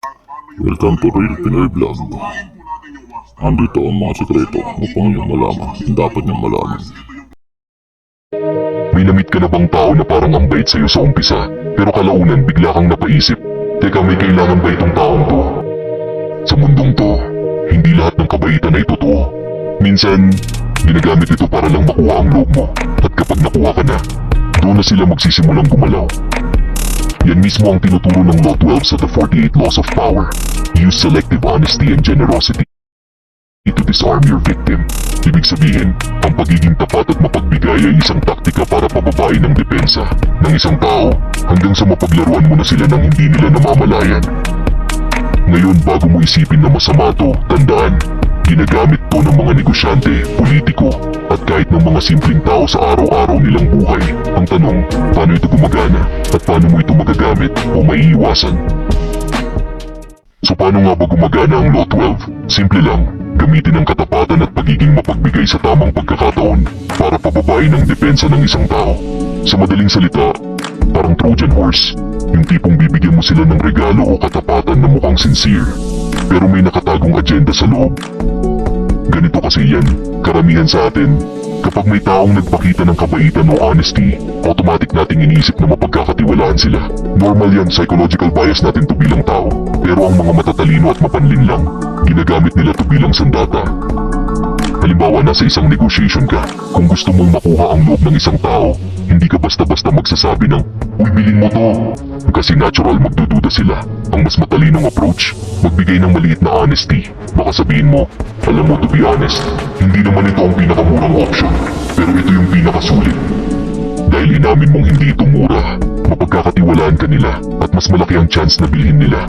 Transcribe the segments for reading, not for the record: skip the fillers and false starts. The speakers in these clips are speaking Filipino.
Welcome to Real Pinoy Vlog. Andito ang mga sekreto upang iyong malaman ang dapat niyong malaman. May namit ka na bang tao na parang ang bait sa'yo sa umpisa, pero kalaunan bigla kang napaisip, teka, may kailangan ba itong taong to? Sa mundong to, hindi lahat ng kabaitan ay totoo. Minsan, ginagamit ito para lang makuha ang loob mo, at kapag nakuha ka na, doon na sila magsisimulang gumalaw. Yan mismo ang tinuturo ng Law 12 sa The 48 Laws of Power. Use selective honesty and generosity to disarm your victim. Ibig sabihin, ang pagiging tapat at mapagbigay ay isang taktika para pababain ang depensa ng isang tao hanggang sa mapaglaruan mo na sila nang hindi nila namamalayan. Ngayon, bago mo isipin na masama to, tandaan, ginagamit to ng mga negosyante, politiko, at kahit ng mga simpleng tao sa araw-araw nilang buhay. Ang tanong, paano ito gumagana at paano mo ito magagamit o maiiwasan? So paano nga ba gumagana ang Law 12? Simple lang, gamitin ang katapatan at pagiging mapagbigay sa tamang pagkakataon para pababain ang depensa ng isang tao. Sa madaling salita, parang Trojan horse, yung tipong bibigyan mo sila ng regalo o katapatan na mukhang sincere, pero may nakatagong agenda sa loob. Ganito kasi yan, karamihan sa atin, kapag may taong nagpakita ng kabaitan o honesty, automatic nating iniisip na mapagkakatiwalaan sila. Normal yan, psychological bias natin to bilang tao. Pero ang mga matatalino at mapanlin lang, ginagamit nila to bilang sandata. Halimbawa, nasa isang negotiation ka, kung gusto mong makuha ang loob ng isang tao, hindi ka basta-basta magsasabi ng, "Uy, bilhin mo to." Kasi natural magdududa sila. Ang mas matalinong approach, magbigay ng maliit na honesty. Baka sabihin mo, "Alam mo, to be honest, hindi naman ito ang pinakamurang option, pero ito yung pinakasulit." Dahil inamin mong hindi ito mura, mapagkakatiwalaan ka nila at mas malaki ang chance na bilhin nila.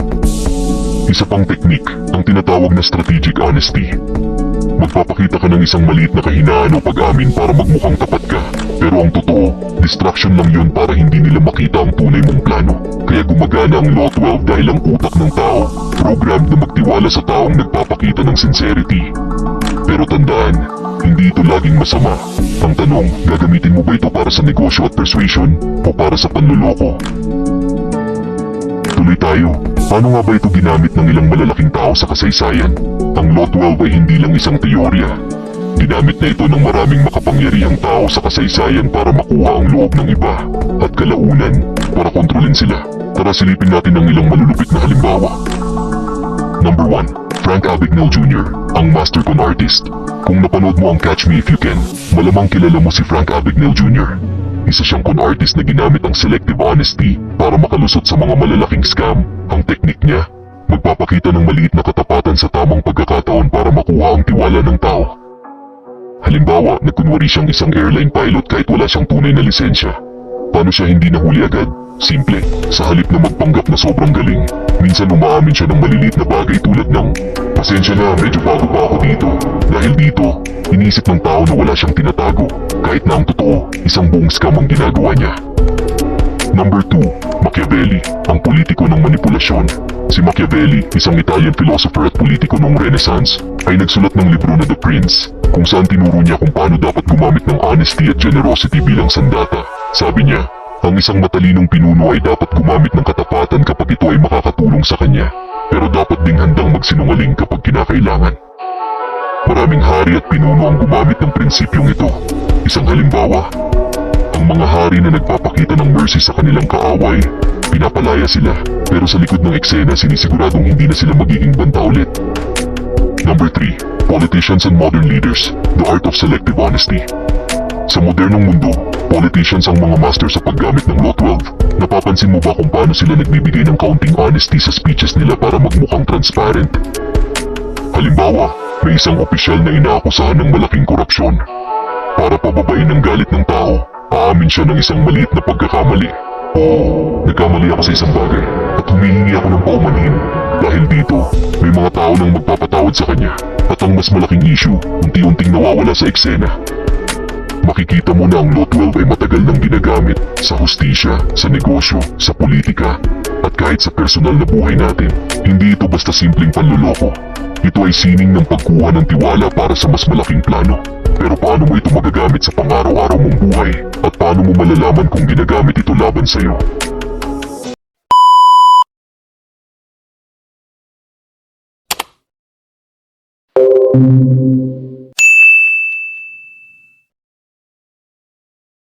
Isa pang teknik, ang tinatawag na strategic honesty. Magpapakita ka ng isang maliit na kahinaan o pag-amin para magmukhang tapat ka. Pero ang totoo, distraction lang yun para hindi nila makita ang tunay mong plano. Kaya gumagana ang Law 12 dahil ang utak ng tao, programmed na magtiwala sa taong nagpapakita ng sincerity. Pero tandaan, hindi ito laging masama. Ang tanong, gagamitin mo ba ito para sa negosyo at persuasion o para sa panluloko? Tuloy tayo. Paano nga ba ito ginamit ng ilang malalaking tao sa kasaysayan? Ang Law 12 ay hindi lang isang teorya. Ginamit na ito ng maraming makapangyarihang tao sa kasaysayan para makuha ang loob ng iba at kalaunan para kontrolin sila. Tara, silipin natin ang ilang malulupit na halimbawa. Number 1. Frank Abagnale Jr., ang master con artist. Kung napanood mo ang Catch Me If You Can, malamang kilala mo si Frank Abagnale Jr. Isa siyang con artist na ginamit ang selective honesty para makalusot sa mga malalaking scam. Ang teknik niya, magpapakita ng maliit na katapatan sa tamang pagkakataon para makuha ang tiwala ng tao. Halimbawa, nagkunwari siyang isang airline pilot kahit wala siyang tunay na lisensya. Paano siya hindi nahuli agad? Simple, sa halip na magpanggap na sobrang galing, minsan umaamin siya ng maliliit na bagay tulad ng, "Pasensya na, medyo bago pa ako dito." Dahil dito, iniisip ng tao na wala siyang tinatago, kahit na ang totoo, isang buong scam ang ginagawa niya. Number 2. Machiavelli, ang politiko ng manipulasyon. Si Machiavelli, isang Italian philosopher at politiko noong Renaissance, ay nagsulat ng libro na The Prince, kung saan tinuro niya kung paano dapat gumamit ng honesty at generosity bilang sandata. Sabi niya, ang isang matalinong pinuno ay dapat gumamit ng katapatan kapag ito ay makakatulong sa kanya, pero dapat ding handang magsinungaling kapag kinakailangan. Maraming hari at pinuno ang gumamit ng prinsipyong ito. Isang halimbawa, ang mga hari na nagpapakita ng mercy sa kanilang kaaway, pinapalaya sila, pero sa likod ng eksena sinisiguradong hindi na sila magiging banta ulit. Number 3. Politicians and modern leaders, the art of selective honesty. Sa modernong mundo, politicians ang mga master sa paggamit ng Law 12. Napapansin mo ba kung paano sila nagbibigay ng kaunting honesty sa speeches nila para magmukhang transparent? Halimbawa, may isang opisyal na inaakusahan ng malaking korupsyon. Para pababain ang galit ng tao, aamin siya ng isang maliit na pagkakamali. "Oo, nagkamali ako sa isang bagay at humihingi ako ng paumanhin." Dahil dito, may mga tao nang magpapatawad sa kanya at ang mas malaking issue, unti-unting nawawala sa eksena. Makikita mo na ang Law 12 ay matagal nang ginagamit sa hustisya, sa negosyo, sa politika, at kahit sa personal na buhay natin. Hindi ito basta simpleng panluloko. Ito ay sining ng pagkuha ng tiwala para sa mas malaking plano. Pero paano mo ito magagamit sa pang-araw-araw mong buhay? At paano mo malalaman kung ginagamit ito laban sa'yo?